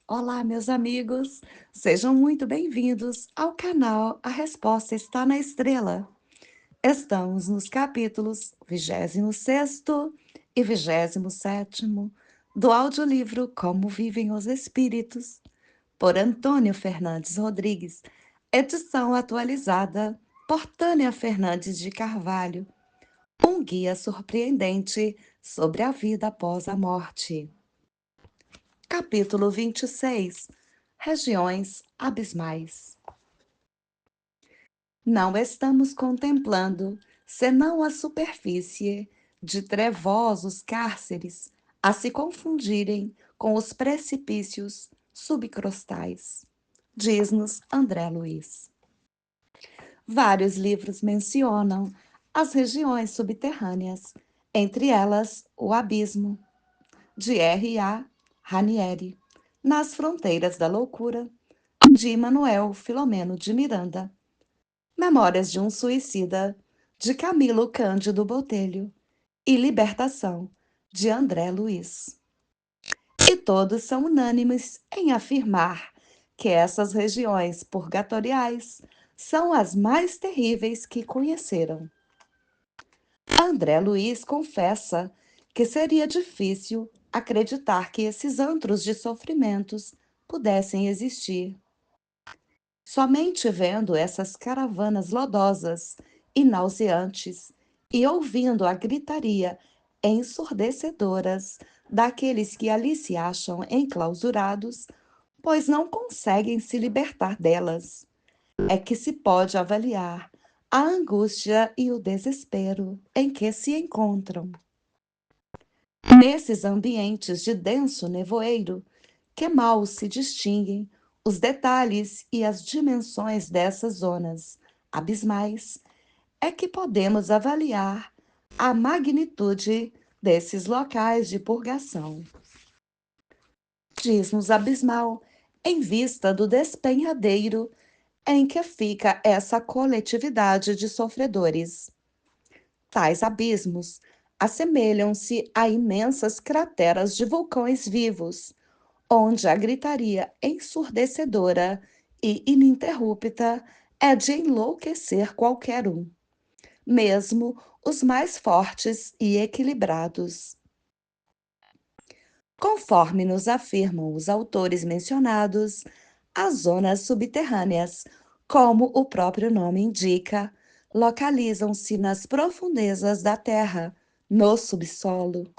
Olá, meus amigos, sejam muito bem-vindos ao canal A Resposta Está na Estrela. Estamos nos capítulos 26º e 27º do audiolivro Como Vivem os Espíritos, por Antônio Fernandes Rodrigues, edição atualizada por Tânia Fernandes de Carvalho, um guia surpreendente sobre a vida após a morte. Capítulo 26. Regiões abismais. Não estamos contemplando senão a superfície de trevosos cárceres a se confundirem com os precipícios subcrostais, diz-nos André Luiz. Vários livros mencionam as regiões subterrâneas, entre elas o Abismo, de R.A. Ranieri, Nas Fronteiras da Loucura, de Manuel Filomeno de Miranda, Memórias de um Suicida, de Camilo Cândido Botelho, e Libertação, de André Luiz. E todos são unânimes em afirmar que essas regiões purgatoriais são as mais terríveis que conheceram. André Luiz confessa que seria difícil acreditar que esses antros de sofrimentos pudessem existir. Somente vendo essas caravanas lodosas e nauseantes e ouvindo a gritaria ensurdecedoras daqueles que ali se acham enclausurados, pois não conseguem se libertar delas, é que se pode avaliar a angústia e o desespero em que se encontram. Nesses ambientes de denso nevoeiro, que mal se distinguem os detalhes e as dimensões dessas zonas abismais, é que podemos avaliar a magnitude desses locais de purgação. Diz-nos abismal, em vista do despenhadeiro em que fica essa coletividade de sofredores. Tais abismos assemelham-se a imensas crateras de vulcões vivos, onde a gritaria ensurdecedora e ininterrupta é de enlouquecer qualquer um, mesmo os mais fortes e equilibrados. Conforme nos afirmam os autores mencionados, as zonas subterrâneas, como o próprio nome indica, localizam-se nas profundezas da Terra, no subsolo.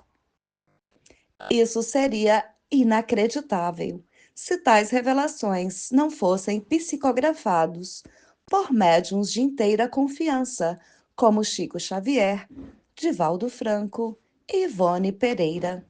Isso seria inacreditável se tais revelações não fossem psicografados por médiuns de inteira confiança, como Chico Xavier, Divaldo Franco e Ivone Pereira.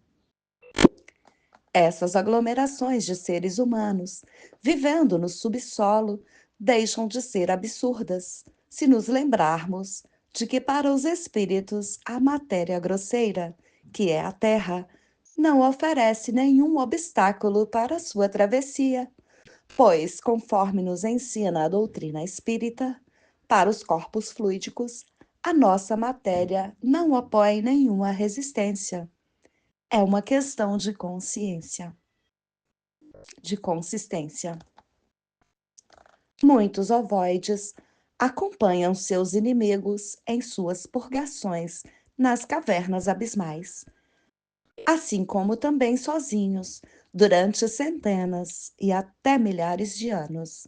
Essas aglomerações de seres humanos, vivendo no subsolo, deixam de ser absurdas, se nos lembrarmos de que para os espíritos a matéria grosseira, que é a Terra, não oferece nenhum obstáculo para sua travessia, pois, conforme nos ensina a doutrina espírita, para os corpos fluídicos, a nossa matéria não opõe nenhuma resistência. É uma questão de consciência, de consistência. Muitos ovoides acompanham seus inimigos em suas purgações nas cavernas abismais, assim como também sozinhos, durante centenas e até milhares de anos.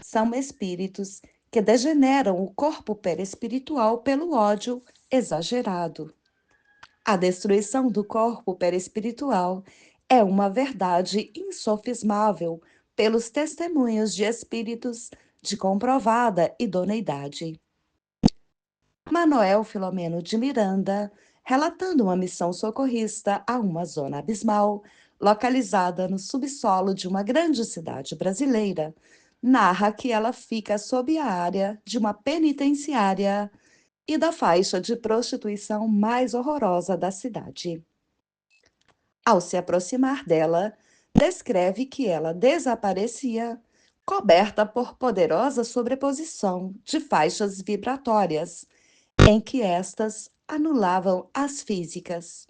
São espíritos que degeneram o corpo perispiritual pelo ódio exagerado. A destruição do corpo perispiritual é uma verdade insofismável pelos testemunhos de espíritos de comprovada idoneidade. Manuel Filomeno de Miranda, relatando uma missão socorrista a uma zona abismal, localizada no subsolo de uma grande cidade brasileira, narra que ela fica sob a área de uma penitenciária e da faixa de prostituição mais horrorosa da cidade. Ao se aproximar dela, descreve que ela desaparecia, coberta por poderosa sobreposição de faixas vibratórias, em que estas anulavam as físicas.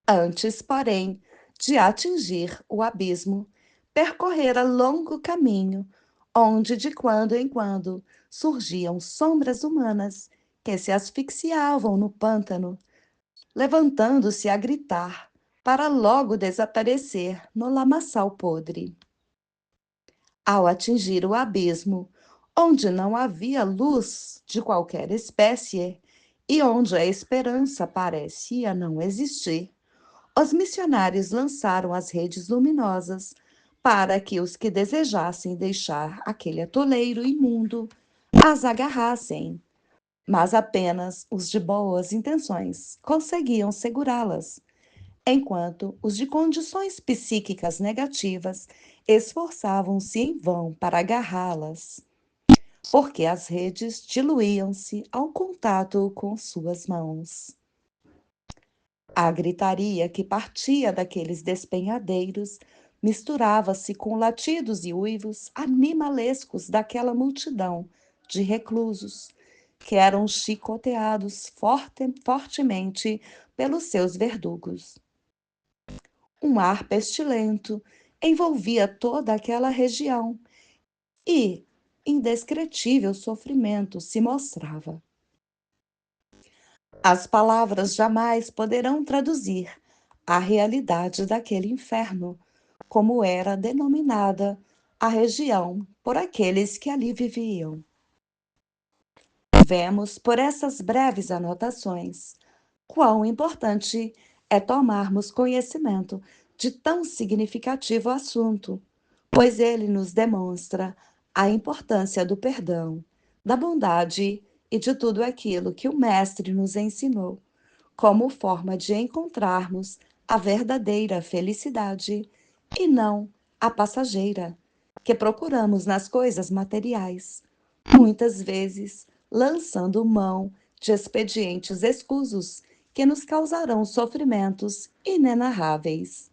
Antes, porém, de atingir o abismo, percorrera longo caminho, onde de quando em quando surgiam sombras humanas que se asfixiavam no pântano, levantando-se a gritar para logo desaparecer no lamaçal podre. Ao atingir o abismo, onde não havia luz de qualquer espécie e onde a esperança parecia não existir, os missionários lançaram as redes luminosas para que os que desejassem deixar aquele atoleiro imundo as agarrassem, mas apenas os de boas intenções conseguiam segurá-las, enquanto os de condições psíquicas negativas esforçavam-se em vão para agarrá-las, porque as redes diluíam-se ao contato com suas mãos. A gritaria que partia daqueles despenhadeiros misturava-se com latidos e uivos animalescos daquela multidão de reclusos que eram chicoteados fortemente pelos seus verdugos. Um ar pestilento envolvia toda aquela região e indescritível sofrimento se mostrava. As palavras jamais poderão traduzir a realidade daquele inferno, como era denominada a região por aqueles que ali viviam. Vemos por essas breves anotações quão importante é tomarmos conhecimento de tão significativo assunto, pois ele nos demonstra a importância do perdão, da bondade e de tudo aquilo que o Mestre nos ensinou, como forma de encontrarmos a verdadeira felicidade e não a passageira, que procuramos nas coisas materiais, muitas vezes lançando mão de expedientes escusos que nos causarão sofrimentos inenarráveis.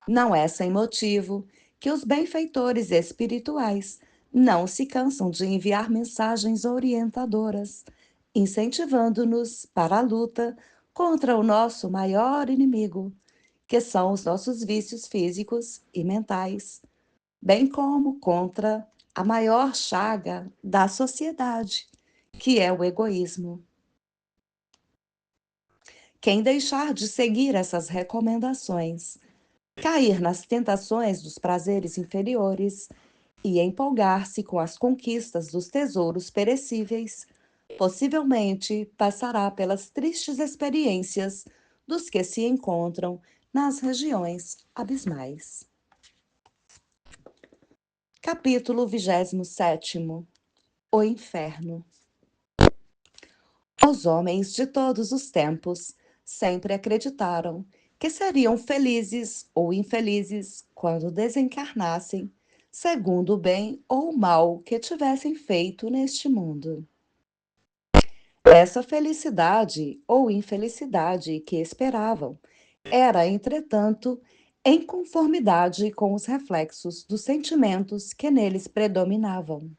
Não é sem motivo que os benfeitores espirituais não se cansam de enviar mensagens orientadoras, incentivando-nos para a luta contra o nosso maior inimigo, que são os nossos vícios físicos e mentais, bem como contra a maior chaga da sociedade, que é o egoísmo. Quem deixar de seguir essas recomendações, cair nas tentações dos prazeres inferiores e empolgar-se com as conquistas dos tesouros perecíveis, possivelmente passará pelas tristes experiências dos que se encontram nas regiões abismais. Capítulo 27. O Inferno. Os homens de todos os tempos sempre acreditaram que seriam felizes ou infelizes quando desencarnassem, segundo o bem ou o mal que tivessem feito neste mundo. Essa felicidade ou infelicidade que esperavam era, entretanto, em conformidade com os reflexos dos sentimentos que neles predominavam.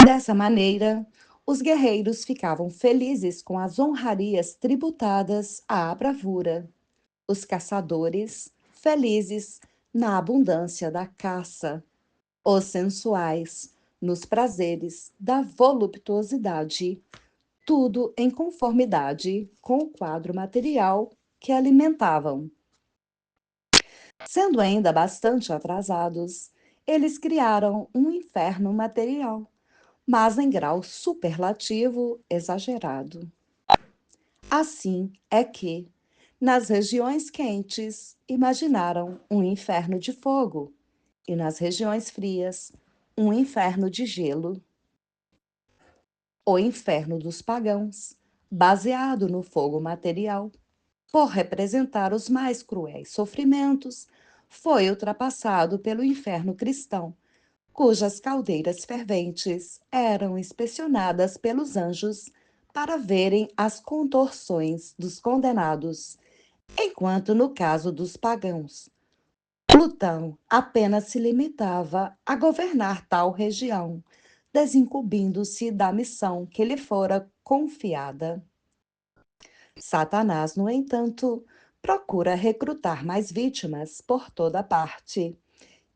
Dessa maneira, os guerreiros ficavam felizes com as honrarias tributadas à bravura, os caçadores felizes na abundância da caça, os sensuais nos prazeres da voluptuosidade, tudo em conformidade com o quadro material que alimentavam. Sendo ainda bastante atrasados, eles criaram um inferno material, mas em grau superlativo exagerado. Assim é que, nas regiões quentes, imaginaram um inferno de fogo, e nas regiões frias, um inferno de gelo. O inferno dos pagãos, baseado no fogo material, por representar os mais cruéis sofrimentos, foi ultrapassado pelo inferno cristão, cujas caldeiras ferventes eram inspecionadas pelos anjos para verem as contorções dos condenados, enquanto no caso dos pagãos, Plutão apenas se limitava a governar tal região, desincumbindo-se da missão que lhe fora confiada. Satanás, no entanto, procura recrutar mais vítimas por toda parte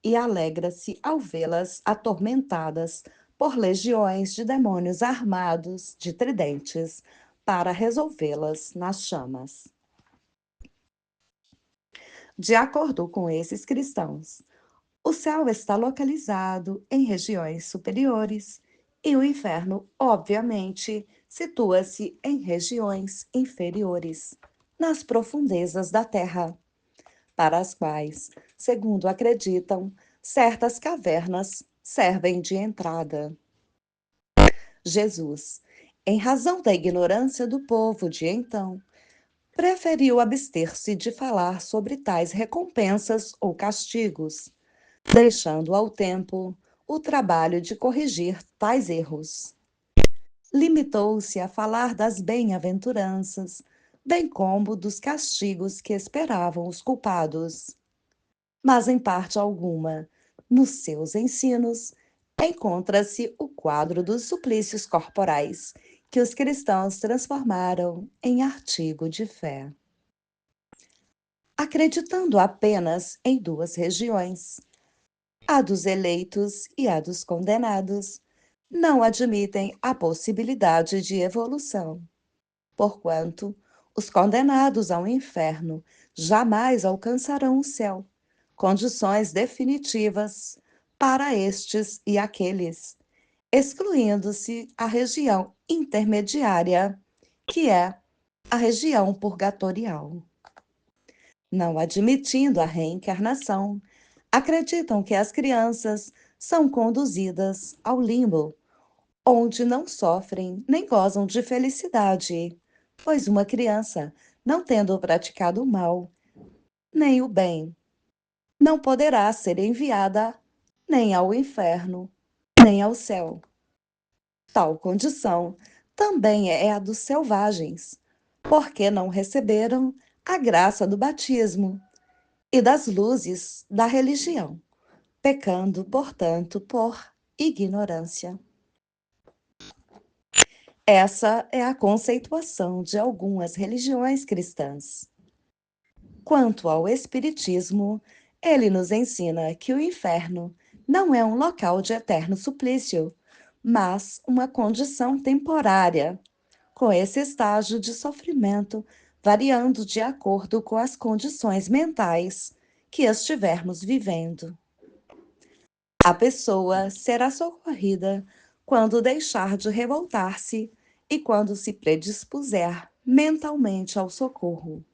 e alegra-se ao vê-las atormentadas por legiões de demônios armados de tridentes para resolvê-las nas chamas. De acordo com esses cristãos, o céu está localizado em regiões superiores e o inferno, obviamente, situa-se em regiões inferiores, nas profundezas da terra, para as quais, segundo acreditam, certas cavernas servem de entrada. Jesus, em razão da ignorância do povo de então, preferiu abster-se de falar sobre tais recompensas ou castigos, deixando ao tempo o trabalho de corrigir tais erros. Limitou-se a falar das bem-aventuranças, bem como dos castigos que esperavam os culpados. Mas, em parte alguma, nos seus ensinos, encontra-se o quadro dos suplícios corporais, que os cristãos transformaram em artigo de fé. Acreditando apenas em duas regiões, a dos eleitos e a dos condenados, não admitem a possibilidade de evolução, porquanto os condenados ao inferno jamais alcançarão o céu, condições definitivas para estes e aqueles, excluindo-se a região intermediária, que é a região purgatorial. Não admitindo a reencarnação, acreditam que as crianças são conduzidas ao limbo, onde não sofrem nem gozam de felicidade, pois uma criança, não tendo praticado o mal, nem o bem, não poderá ser enviada nem ao inferno, nem ao céu. Tal condição também é a dos selvagens, porque não receberam a graça do batismo e das luzes da religião, pecando, portanto, por ignorância. Essa é a conceituação de algumas religiões cristãs. Quanto ao Espiritismo, ele nos ensina que o inferno não é um local de eterno suplício, mas uma condição temporária, com esse estágio de sofrimento variando de acordo com as condições mentais que estivermos vivendo. A pessoa será socorrida quando deixar de revoltar-se e quando se predispuser mentalmente ao socorro.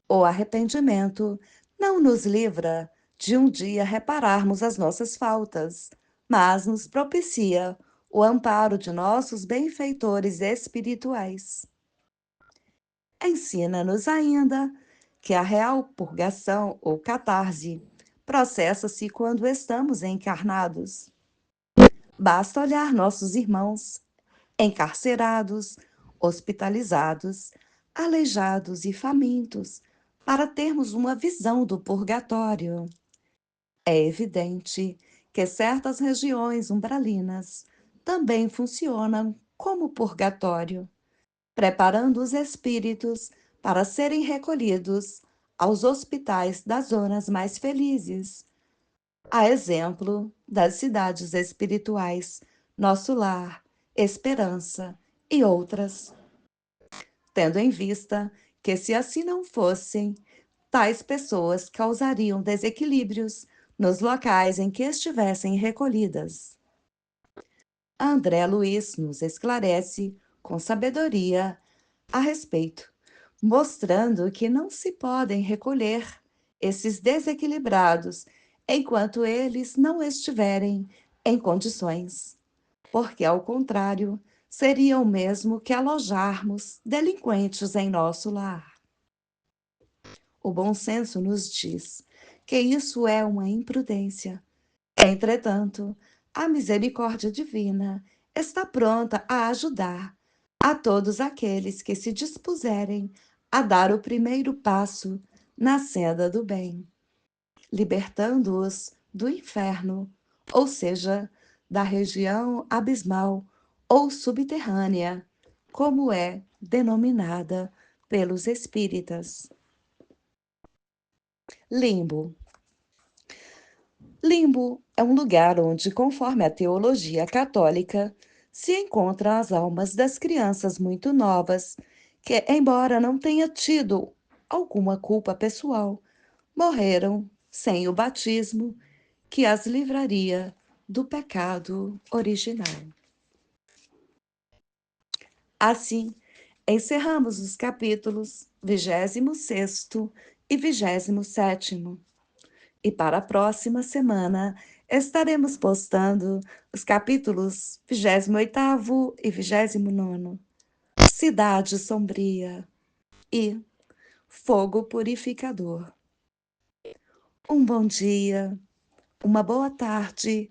O arrependimento não nos livra de um dia repararmos as nossas faltas, mas nos propicia o amparo de nossos benfeitores espirituais. Ensina-nos ainda que a real purgação ou catarse processa-se quando estamos encarnados. Basta olhar nossos irmãos encarcerados, hospitalizados, aleijados e famintos para termos uma visão do purgatório. É evidente que certas regiões umbralinas também funcionam como purgatório, preparando os espíritos para serem recolhidos aos hospitais das zonas mais felizes, a exemplo das cidades espirituais, Nosso Lar, Esperança e outras, tendo em vista que, se assim não fossem, tais pessoas causariam desequilíbrios nos locais em que estivessem recolhidas. André Luiz nos esclarece com sabedoria a respeito, mostrando que não se podem recolher esses desequilibrados enquanto eles não estiverem em condições, porque, ao contrário, seria o mesmo que alojarmos delinquentes em nosso lar. O bom senso nos diz que isso é uma imprudência. Entretanto, a misericórdia divina está pronta a ajudar a todos aqueles que se dispuserem a dar o primeiro passo na senda do bem, libertando-os do inferno, ou seja, da região abismal ou subterrânea, como é denominada pelos espíritas. Limbo. Limbo é um lugar onde, conforme a teologia católica, se encontram as almas das crianças muito novas, que, embora não tenha tido alguma culpa pessoal, morreram sem o batismo que as livraria do pecado original. Assim, encerramos os capítulos 26º e 27º. E para a próxima semana estaremos postando os capítulos 28º e 29º, Cidade Sombria e Fogo Purificador. Um bom dia, uma boa tarde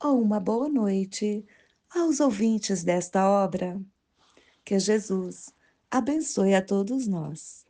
ou uma boa noite aos ouvintes desta obra. Que Jesus abençoe a todos nós.